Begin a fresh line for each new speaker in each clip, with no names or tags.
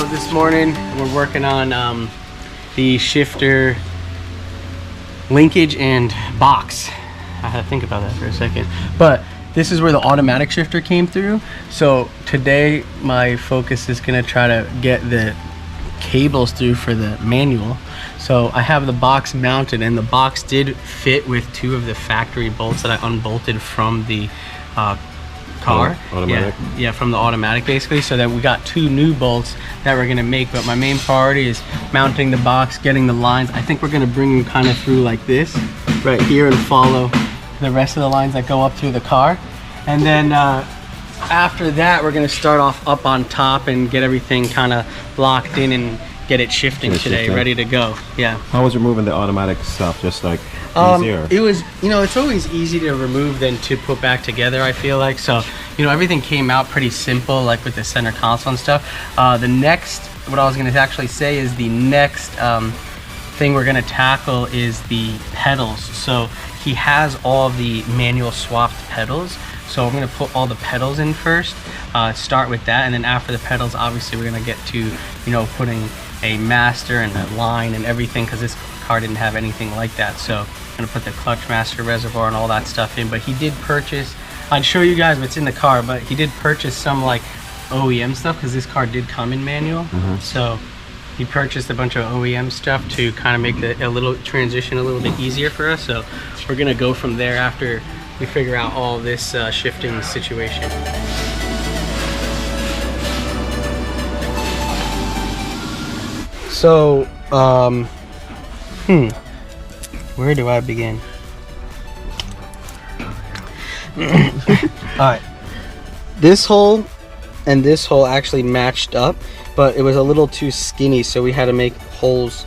up this morning. We're working on the shifter linkage and box. I had to think about that for a second. But this is where the automatic shifter came through. So today my focus is gonna try to get the cables through for the manual. So I have the box mounted, and the box did fit with 2 of the factory bolts that I unbolted from the car.
Automatic.
Yeah, from the automatic basically. So that we got 2 new bolts that we're gonna make, but my main priority is mounting the box, getting the lines. I think we're gonna bring them kind of through like this right here and follow the rest of the lines that go up through the car. And then after that, we're gonna start off up on top and get everything kind of locked in and get it shifting today, ready to go. Yeah.
How was removing the automatic stuff? Just like easier?
It was, you know, it's always easy to remove than to put back together, I feel like. So, you know, everything came out pretty simple, like with the center console and stuff. The next, what I was gonna actually say is the next thing we're gonna tackle is the pedals. So he has all the manual swapped pedals. So we're gonna put all the pedals in first, start with that, and then after the pedals, obviously we're gonna get to, you know, putting a master and a line and everything, because this car didn't have anything like that. So I'm gonna put the clutch master, reservoir, and all that stuff in. But he did purchase, I'd show you guys what's in the car, but he did purchase some like OEM stuff, because this car did come in manual. So he purchased a bunch of OEM stuff to kind of make the little transition a little bit easier for us. So we're gonna go from there after we figure out all this shifting situation. So, where do I begin? Alright, this hole and this hole actually matched up, but it was a little too skinny, so we had to make holes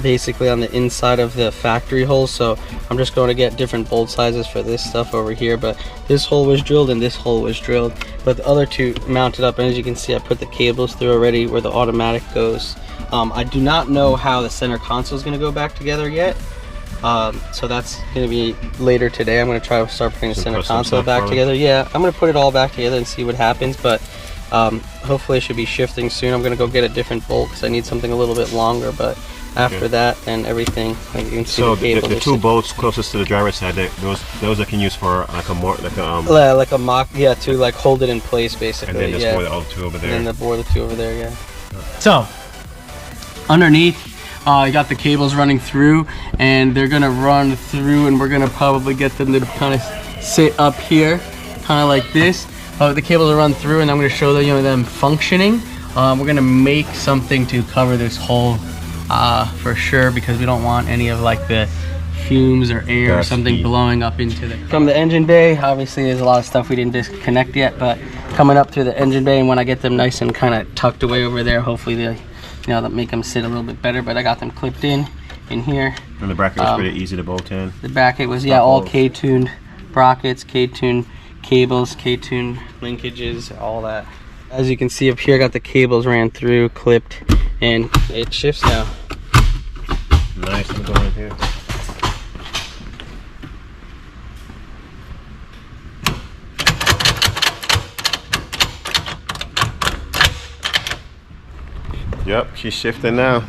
basically on the inside of the factory hole. So I'm just going to get different bolt sizes for this stuff over here, but this hole was drilled and this hole was drilled, but the other 2 mounted up. And as you can see, I put the cables through already where the automatic goes. I do not know how the center console is going to go back together yet, so that's going to be later today. I'm going to try to start putting the center console back together. Yeah, I'm going to put it all back together and see what happens, but hopefully it should be shifting soon. I'm going to go get a different bolt because I need something a little bit longer, but after that, then everything, like you can see,
so
the
the 2 bolts closest to the driver's side, those I can use for like a more
like a mock, yeah, to like hold it in place basically.
And then just bore the 2 over there.
And then bore the 2 over there, yeah. So underneath, you got the cables running through, and they're gonna run through, and we're gonna probably get them to kind of sit up here, kind of like this. The cables will run through, and I'm gonna show them, you know, them functioning. We're gonna make something to cover this hole for sure, because we don't want any of like the fumes or air or something blowing up into the from the engine bay. Obviously there's a lot of stuff we didn't disconnect yet, but coming up through the engine bay, and when I get them nice and kind of tucked away over there, hopefully they, you know, that make them sit a little bit better. But I got them clipped in here. And
the bracket was pretty easy to bolt in.
The bracket was, yeah, all K-tuned brackets, K-tuned cables, K-tuned linkages, all that. As you can see up here, I got the cables ran through, clipped, and it shifts now.
Nice, I'm going here. Yep, she's shifting now.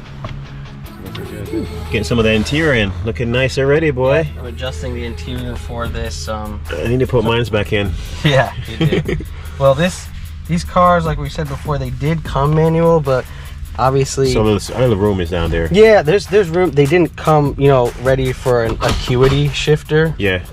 Getting some of the interior in. Looking nice already, boy.
Yeah, I'm adjusting the interior for this.
I need to put mines back in.
Yeah, you did. Well, these cars, like we said before, they did come manual, but obviously
some of the room is down there.
Yeah, there's room. They didn't come, you know, ready for an acuity shifter.
Yeah.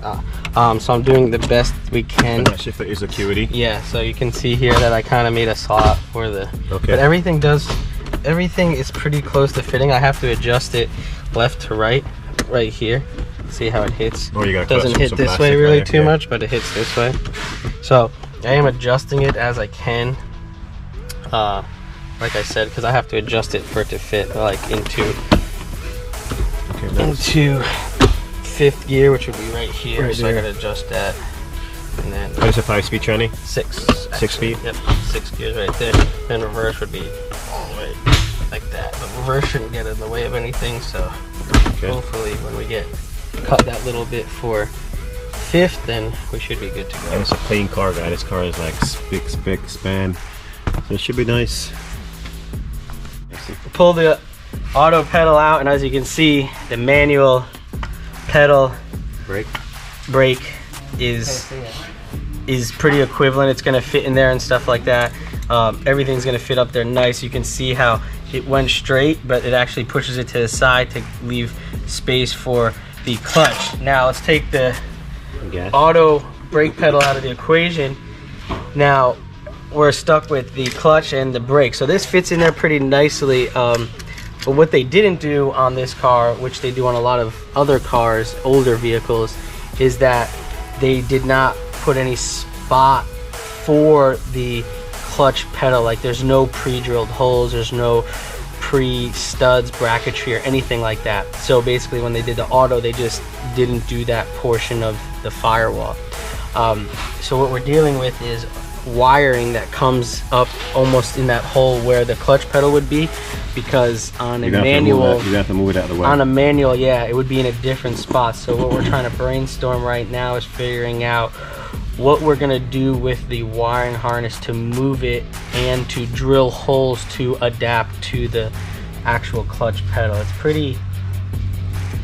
So I'm doing the best we can.
And that shifter is acuity.
Yeah, so you can see here that I kind of made a slot for the.
Okay.
But everything is pretty close to fitting. I have to adjust it left to right here. See how it hits.
Oh, you got.
It doesn't hit this way really too much, but it hits this way. So I am adjusting it as I can. Like I said, because I have to adjust it for it to fit like into 5th gear, which would be right here. Right, so I gotta adjust that. And then
it's a 5-speed tranny?
6 speed. Yep, 6 gears right there. Then reverse would be all the way like that. But reverse shouldn't get in the way of anything, so hopefully when we cut that little bit for 5th, then we should be good to go.
And it's a clean car, guy. This car is like spick span, so it should be nice.
pull the auto pedal out, and as you can see, the manual pedal brake is pretty equivalent. It's gonna fit in there and stuff like that. Everything's gonna fit up there nice. You can see how it went straight, but it actually pushes it to the side to leave space for the clutch. Now let's take the auto brake pedal out of the equation. Now we're stuck with the clutch and the brake. So this fits in there pretty nicely. But what they didn't do on this car, which they do on a lot of other cars, older vehicles, is that they did not put any spot for the clutch pedal. Like there's no pre-drilled holes, there's no pre-studs, bracketry, or anything like that. So basically when they did the auto, they just didn't do that portion of the firewall. So what we're dealing with is wiring that comes up almost in that hole where the clutch pedal would be, because on a manual,
you have to move it out of the way.
On a manual, yeah, it would be in a different spot. So what we're trying to brainstorm right now is figuring out what we're gonna do with the wiring harness to move it and to drill holes to adapt to the actual clutch pedal. It's pretty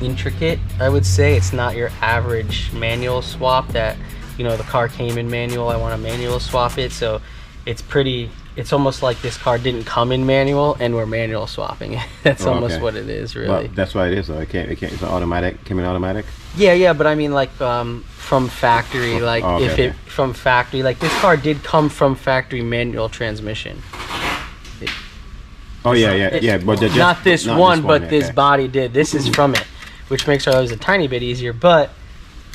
intricate, I would say. It's not your average manual swap that, you know, the car came in manual, I want to manual swap it. So it's almost like this car didn't come in manual and we're manual swapping it. That's almost what it is, really.
Well, that's what it is though. It can't, it's an automatic, came in automatic?
Yeah, but I mean like from factory, like from factory, like this car did come from factory manual transmission.
But
not this one, but this body did. This is from it, which makes it always a tiny bit easier, but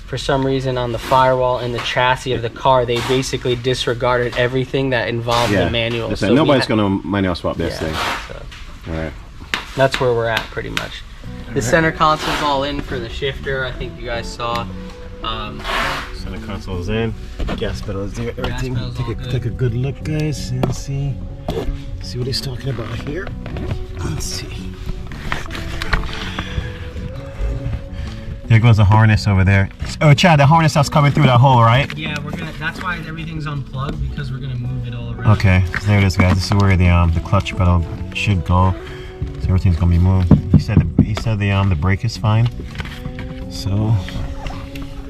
for some reason on the firewall and the chassis of the car, they basically disregarded everything that involved the manual.
So nobody's going to manual swap this thing.
So
all right.
That's where we're at pretty much. The center console's all in for the shifter. I think you guys saw.
Center console's in. Gas pedal is there. Everything.
Take
a good look, guys, and see what he's talking about here. Let's see. There goes the harness over there. Oh, Chad, the harness that's coming through that hole, right?
Yeah, that's why everything's unplugged, because we're gonna move it all around.
Okay, so there it is, guys. This is where the clutch pedal should go. So everything's gonna be moved. He said the brake is fine. So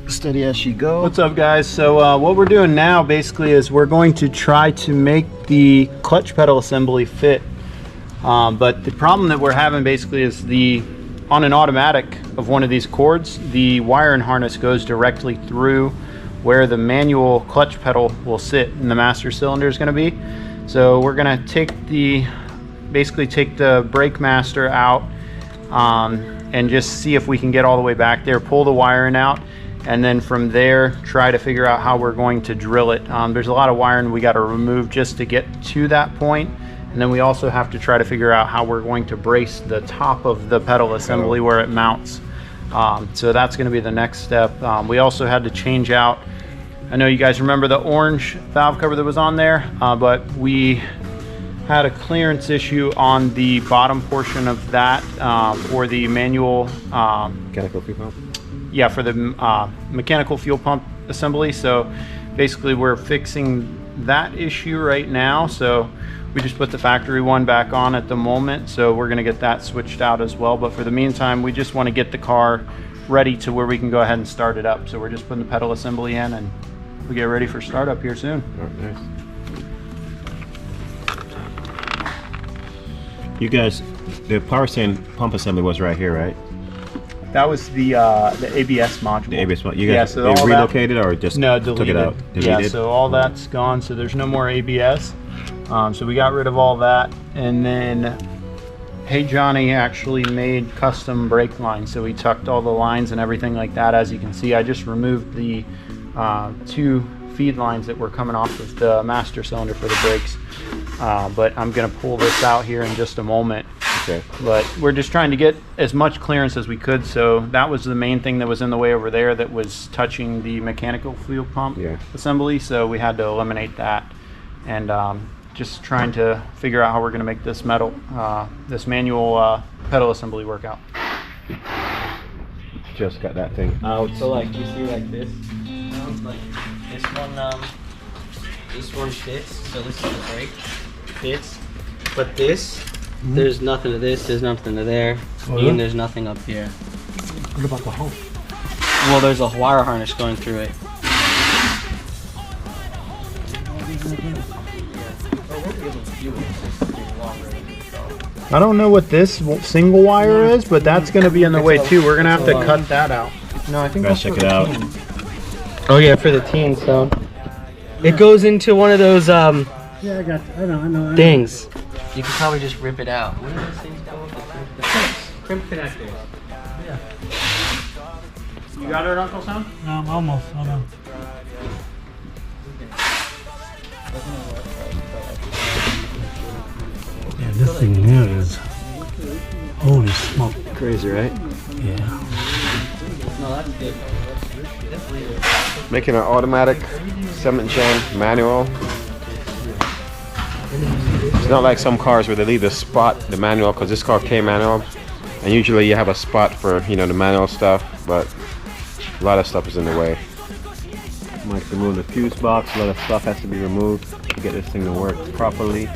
steady as she goes.
What's up, guys? So what we're doing now basically is we're going to try to make the clutch pedal assembly fit. But the problem that we're having basically is on an automatic of one of these cords, the wiring harness goes directly through where the manual clutch pedal will sit and the master cylinder is going to be. So we're going to basically take the brake master out and just see if we can get all the way back there, pull the wiring out, and then from there try to figure out how we're going to drill it. There's a lot of wiring we got to remove just to get to that point. And then we also have to try to figure out how we're going to brace the top of the pedal assembly where it mounts. So that's going to be the next step. We also had to change out, I know you guys remember the orange valve cover that was on there, but we had a clearance issue on the bottom portion of that for the manual
Mechanical fuel pump?
Yeah, for the mechanical fuel pump assembly. So basically we're fixing that issue right now. So we just put the factory one back on at the moment, so we're going to get that switched out as well. But for the meantime, we just want to get the car ready to where we can go ahead and start it up. So we're just putting the pedal assembly in and we get ready for startup here soon.
All right, nice. You guys, the power stand pump assembly was right here, right?
That was the ABS module. The
ABS module. You guys,
so
they relocated or just took it out?
Deleted. Yeah, so all that's gone. So there's no more ABS. So we got rid of all that, and then Hey Johnny actually made custom brake lines, so we tucked all the lines and everything like that. As you can see, I just removed the 2 feed lines that were coming off of the master cylinder for the brakes, but I'm gonna pull this out here in just a moment.
Okay.
But we're just trying to get as much clearance as we could, so that was the main thing that was in the way over there that was touching the mechanical fuel pump assembly, so we had to eliminate that. And just trying to figure out how we're going to make this this manual pedal assembly work out.
Just got that thing out.
So like you see like this, like this one fits. So this is the brake fits, but this There's nothing to this, there's nothing to there, and there's nothing up here.
What about the hole?
Well, there's a wire harness going through it.
I don't know what this single wire is, but that's going to be in the way too. We're going to have to cut that out. No, I think
Guys, check it out.
Oh yeah, for the teens, so it goes into one of those
Yeah, I got. I know.
things. You can probably just rip it out. What are those things called? Crimp connectors.
Yeah.
You got it, Uncle Sam?
No, I'm almost. I know. Yeah, this thing here is holy smoke.
Crazy, right?
Yeah.
No, that's good.
Making an automatic 7th gen manual. It's not like some cars where they leave the spot, the manual, because this car came manual. And usually you have a spot for, you know, the manual stuff, but a lot of stuff is in the way. Mike removed the fuse box, a lot of stuff has to be removed to get this thing to work properly.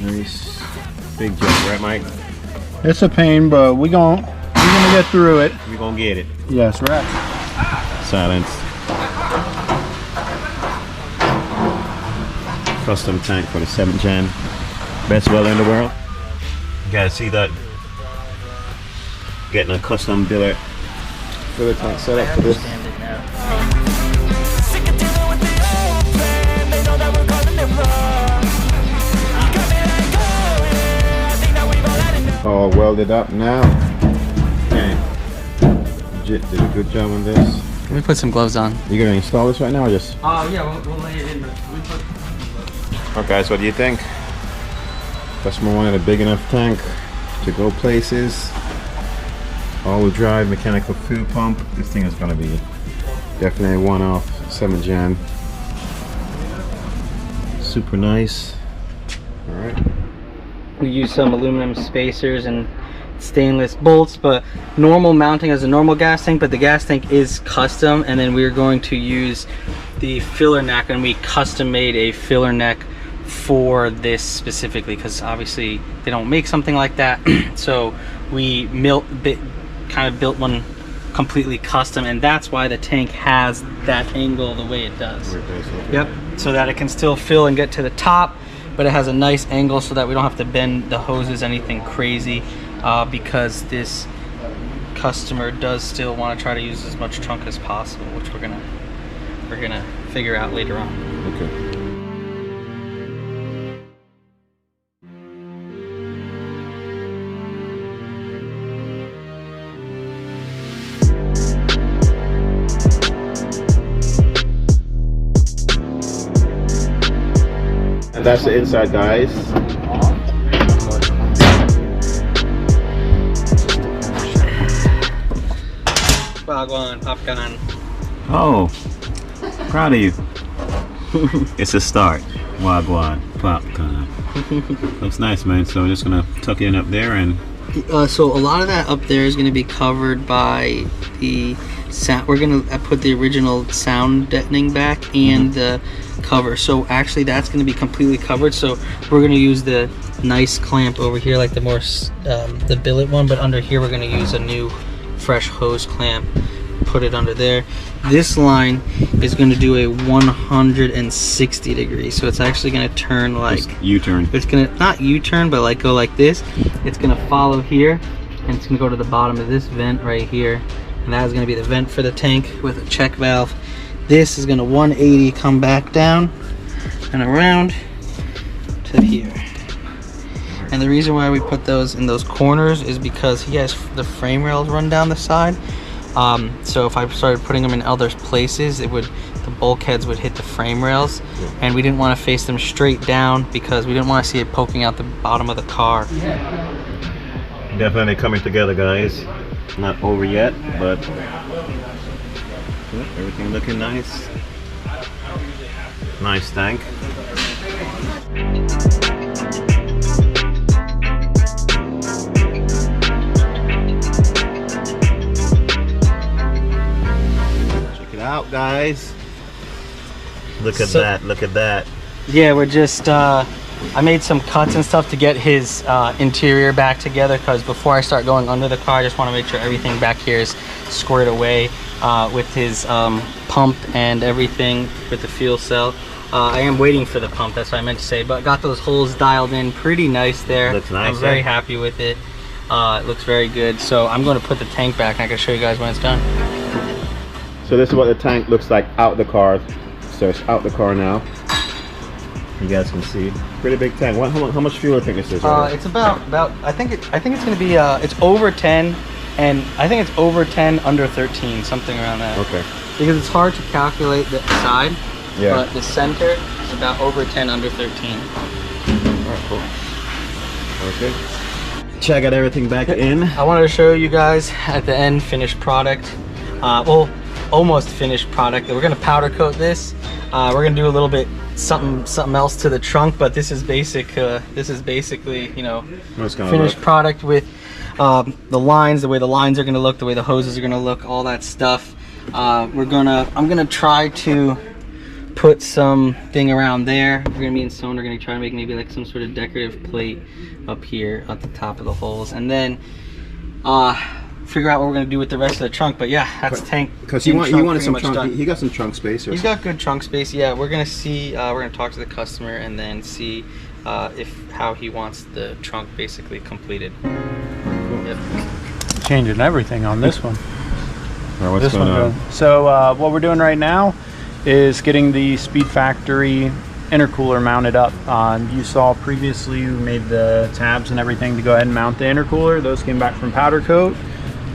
Nice big job, right Mike?
It's a pain, but we're gonna get through it.
We're gonna get it.
Yes, right.
Silence. Custom tank for the 7th gen. Best welder in the world. You guys see that? Getting a custom billet filler tank set up for this. All welded up now. Okay. Legit did a good job on this.
Let me put some gloves on.
You gonna install this right now or just?
Oh yeah, we'll lay it in.
Okay, so what do you think? Customer wanted a big enough tank to go places. All-wheel drive, mechanical fuel pump. This thing is gonna be definitely a one-off 7th gen. Super nice. All right.
We use some aluminum spacers and stainless bolts, but normal mounting as a normal gas tank, but the gas tank is custom, and then we're going to use the filler neck, and we custom made a filler neck for this specifically because obviously they don't make something like that. So we kind of built one completely custom, and that's why the tank has that angle the way it does. Yep, so that it can still fill and get to the top, but it has a nice angle so that we don't have to bend the hoses anything crazy, because this customer does still want to try to use as much trunk as possible, which we're gonna figure out later on.
Okay. And that's the inside, guys.
Wagwan, popcorn.
Oh, proud of you. It's a start. Wagwan, popcorn. Looks nice, man. So we're just gonna tuck it in up there and.
So a lot of that up there is going to be covered by the sound. We're going to put the original sound deadening back and the cover. So actually that's going to be completely covered. So we're going to use the nice clamp over here, like the more the billet one, but under here we're going to use a new fresh hose clamp. Put it under there. This line is going to do a 160 degrees, so it's actually going to turn like
U-turn.
It's going to not U-turn, but like go like this. It's going to follow here, and it's going to go to the bottom of this vent right here, and that is going to be the vent for the tank with a check valve. This is going to 180 come back down and around to here. And the reason why we put those in those corners is because he has the frame rails run down the side. So if I started putting them in other places, the bulkheads would hit the frame rails, and we didn't want to face them straight down because we didn't want to see it poking out the bottom of the car.
Definitely coming together, guys. Not over yet, but everything looking nice. Nice tank. Out, guys. Look at that. Look at that.
Yeah, we're just I made some cuts and stuff to get his interior back together, because before I start going under the car, I just want to make sure everything back here is squared away with his pump and everything with the fuel cell. I am waiting for the pump, that's what I meant to say, but got those holes dialed in pretty nice there.
Looks nice.
I'm very happy with it. It looks very good. So I'm going to put the tank back and I can show you guys when it's done.
So this is what the tank looks like out the car. So it's out the car now. You guys can see. Pretty big tank. How much fuel do you think this is?
It's about I think it's going to be it's over 10, and I think it's over 10 under 13, something around that.
Okay.
Because it's hard to calculate the side.
Yeah.
But the center is about over 10 under 13.
Alright, cool. Okay. Check out everything back in.
I wanted to show you guys at the end finished product. Well, almost finished product. We're gonna powder coat this. We're gonna do a little bit something else to the trunk, but this is basic. This is basically, you know, finished product with the lines, the way the lines are gonna look, the way the hoses are gonna look, all that stuff. I'm gonna try to put something around there. We're gonna, me and Sone are gonna try to make maybe like some sort of decorative plate up here at the top of the holes, and then figure out what we're gonna do with the rest of the trunk. But yeah, that's tank.
Because he wanted some trunk. He got some trunk space.
He's got good trunk space. Yeah, we're gonna see. We're gonna talk to the customer and then see how he wants the trunk basically completed. Cool. Yep.
Changing everything on this one.
All right, what's going on?
So what we're doing right now is getting the Speed Factory intercooler mounted up. You saw previously we made the tabs and everything to go ahead and mount the intercooler. Those came back from powder coat,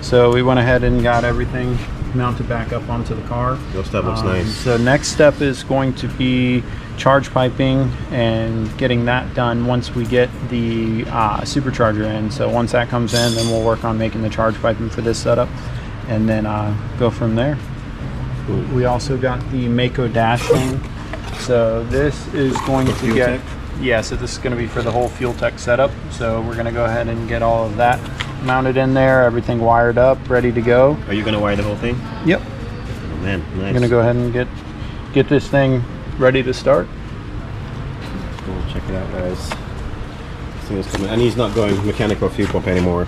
so we went ahead and got everything mounted back up onto the car.
Your stuff looks nice.
So next step is going to be charge piping and getting that done once we get the supercharger in. So once that comes in, then we'll work on making the charge piping for this setup, and then go from there. We also got the Mako dashing. So this is going to get, yeah, so this is going to be for the whole fuel tech setup. So we're going to go ahead and get all of that mounted in there, everything wired up, ready to go.
Are you going to wire the whole thing?
Yep.
Oh man, nice.
I'm going to go ahead and get this thing ready to start.
Cool, check it out, guys. This thing is coming, and he's not going mechanical fuel pump anymore,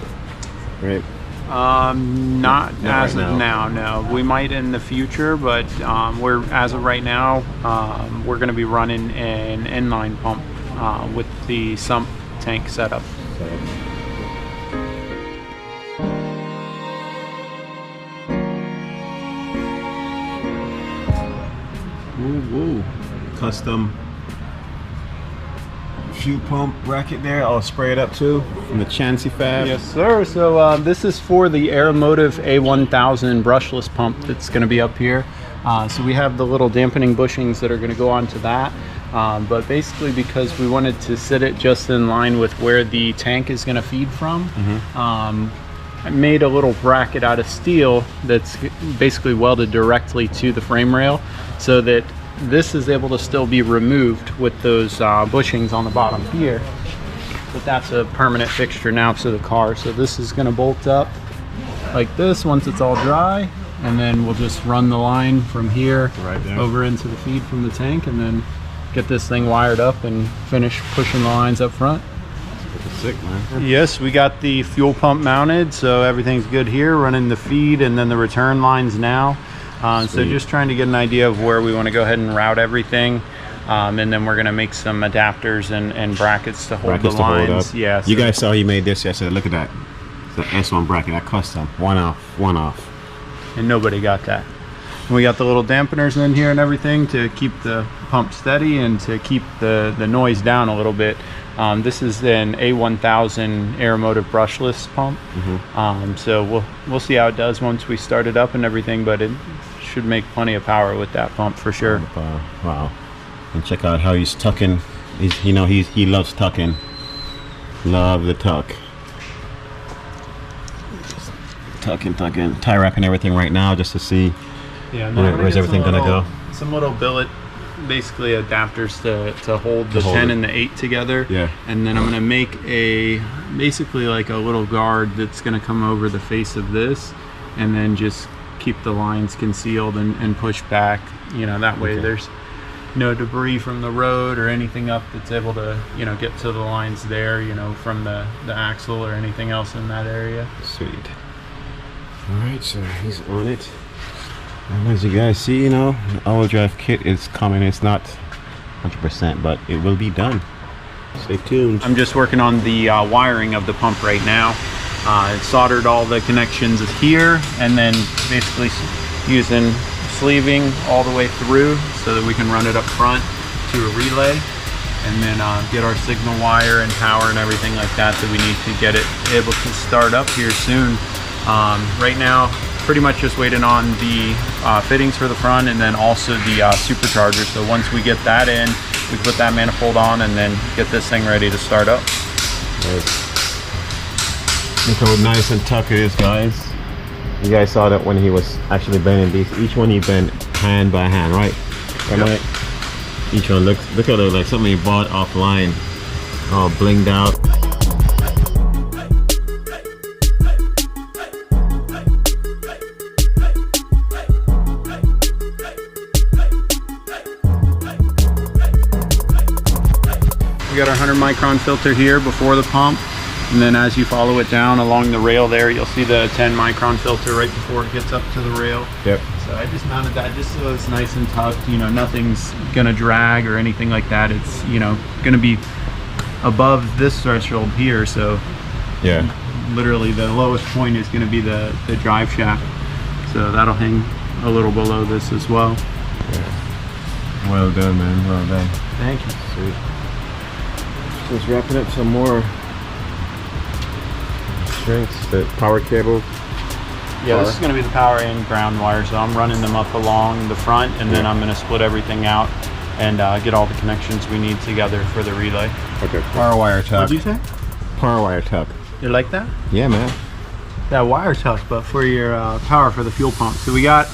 right?
Not as
right
of now, no. We might in the future, but we're, as of right now, we're going to be running an inline pump with the sump tank setup.
Woo. Custom fuel pump bracket there. I'll spray it up too from the Chansey Fab.
Yes, sir. So this is for the Aeromotive A1000 brushless pump that's going to be up here. So we have the little dampening bushings that are going to go onto that. But basically, because we wanted to sit it just in line with where the tank is going to feed from, I made a little bracket out of steel that's basically welded directly to the frame rail, so that this is able to still be removed with those bushings on the bottom here. But that's a permanent fixture now to the car. So this is going to bolt up like this once it's all dry, and then we'll just run the line from here
right there
over into the feed from the tank, and then get this thing wired up and finish pushing the lines up front.
Sick, man.
Yes, we got the fuel pump mounted, so everything's good here, running the feed and then the return lines now. So just trying to get an idea of where we want to go ahead and route everything, and then we're going to make some adapters and brackets to hold the lines. Yeah, so
you guys saw he made this yesterday. Look at that. It's the S1 bracket, that custom, one off.
And nobody got that. And we got the little dampeners in here and everything to keep the pump steady and to keep the noise down a little bit. This is an A1000 Aeromotive brushless pump. So we'll see how it does once we start it up and everything, but it should make plenty of power with that pump for sure.
Wow. And check out how he's tucking. He loves tucking. Love the tuck. Tucking, tie wrapping everything right now just to see where's everything gonna go.
Some little billet, basically adapters to hold the 10 and the 8 together.
Yeah.
And then I'm gonna make basically like a little guard that's gonna come over the face of this, and then just keep the lines concealed and push back. That way there's no debris from the road or anything up that's able to, you know, get to the lines there, you know, from the axle or anything else in that area.
Sweet. Alright, so he's on it. And as you guys see, you know, the all-wheel drive kit is coming. It's not 100%, but it will be done. Stay tuned.
I'm just working on the wiring of the pump right now. It's soldered all the connections here, and then basically using sleeving all the way through so that we can run it up front to a relay, and then get our signal wire and power and everything like that we need to get it able to start up here soon. Right now, pretty much just waiting on the fittings for the front, and then also the supercharger. So once we get that in, we put that manifold on and then get this thing ready to start up.
Look how nice and tuck it is, guys. You guys saw that when he was actually bending these. Each one he bent hand by hand, right? Yep. Each one, look at it, like something you bought offline, all blinged out.
We got our 100 micron filter here before the pump, and then as you follow it down along the rail there, you'll see the 10 micron filter right before it gets up to the rail.
Yep.
So I just mounted that just so it's nice and tucked, you know, nothing's gonna drag or anything like that. It's, you know, gonna be above this threshold here, so
yeah,
literally the lowest point is gonna be the drive shaft. So that'll hang a little below this as well.
Yeah. Well done, man, well done.
Thank you.
Sweet. Just wrapping up some more strings, the power cable.
Yeah, this is going to be the power and ground wire, so I'm running them up along the front, and then I'm going to split everything out and get all the connections we need together for the relay.
Okay. Power wire tuck.
What'd you say?
Power wire tuck.
You like that?
Yeah, man.
That wire tuck, but for your power for the fuel pump. So we got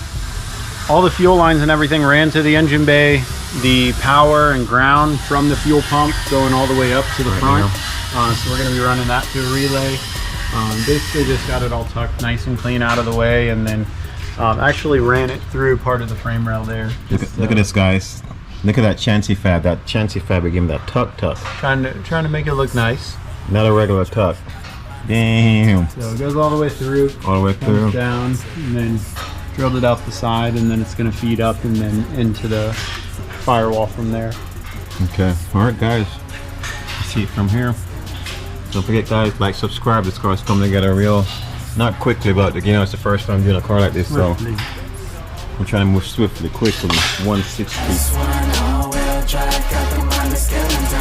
all the fuel lines and everything ran to the engine bay. The power and ground from the fuel pump going all the way up to the front. So we're going to be running that to a relay. Basically just got it all tucked nice and clean out of the way, and then actually ran it through part of the frame rail there.
Look at this, guys. Look at that chancy fab. That chancy fab, we give him that tuck.
Trying to make it look nice.
Not a regular tuck. Damn.
So it goes all the way through.
All the way through.
Down, and then drilled it out the side, and then it's going to feed up and then into the firewall from there.
Okay. Alright, guys. See it from here. Don't forget, guys, like, subscribe. This car is coming together real, not quickly, but you know, it's the first time doing a car like this, so we're trying to move swiftly, quickly. 160.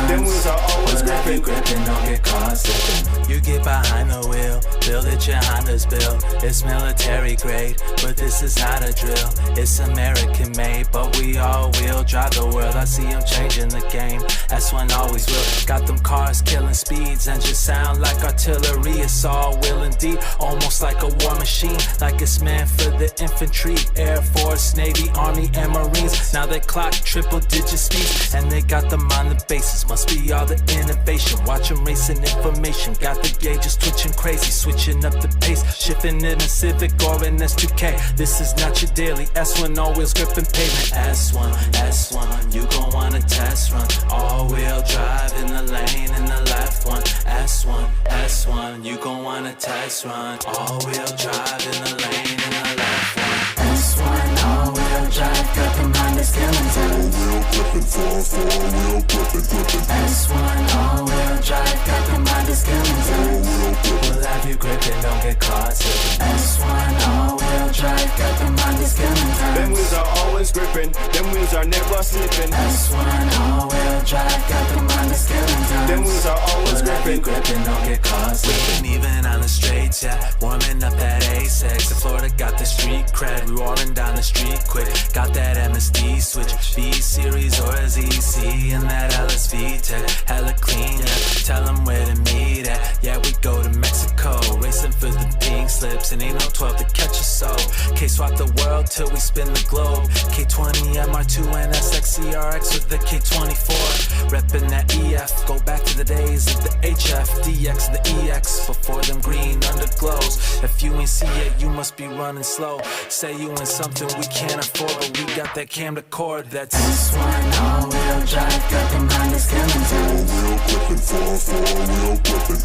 Them wheels are always gripping, don't get caught slipping. You get behind the wheel, build it your Honda's built. It's military grade, but this is not a drill. It's American made, but we all will drive the world. I see them changing the game, that's when always will. Got them cars killing speeds and just sound like artillery. It's all will indeed, almost like a war machine, like it's meant for the infantry, Air Force, Navy, Army, and Marines. Now they clock triple digit speeds, and they got them on the bases. Must be all the innovation, watch them racing information. Got the gauges twitching crazy, switching up the pace, shifting in a Civic or an S2K. This is not your daily S1, all wheels gripping pavement. S1, you gon' want a test run. All wheel drive in the lane in the left one. S1, you gon' want a test run. All wheel drive in the lane in the left one. S1, all wheel drive, got them on the skillings. S1, all wheel drive, got them on the skillings. We'll have you gripping, don't get caught slipping. S1, all wheel drive, got them on the skillings. Them wheels are always gripping, them wheels are never slipping. S1, all wheel drive, got them on the skillings. Them wheels are always gripping, don't get caught slipping. Even on the straights, yeah, warming up that A6. The Florida got the street cred, we rolling down the street quick. Got that MSD switch, B-Series or a ZC, and that LSV tech, hella clean, yeah. Tell them where to meet at, yeah, we go to Mexico, racing for the pink slips, and ain't no 12 to catch us, so K-swap the world till we spin the globe. K20, MR2, and SX CRX with the K24, reppin' that EF, go back to the the days of the HF, DX, the EX, before them green underglows. If you ain't see it, you must be running slow. Say you in something we can't afford, but we got that camcorder that's S1 all-wheel drive, got them Honda skeletons. All-wheel gripping, 4-4, wheel gripping.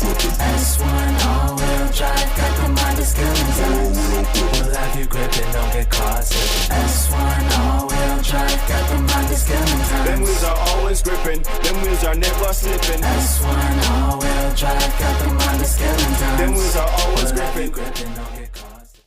S1 all-wheel drive, got them Honda skeletons. All-wheel gripping. We'll have you gripping, don't get caught slipping. S1 all-wheel drive, got them Honda skeletons.
Them wheels are always gripping, them wheels are never slipping.
S1 all-wheel drive, got them Honda skeletons.
Them wheels are always
We'll have you
gripping.
gripping, don't get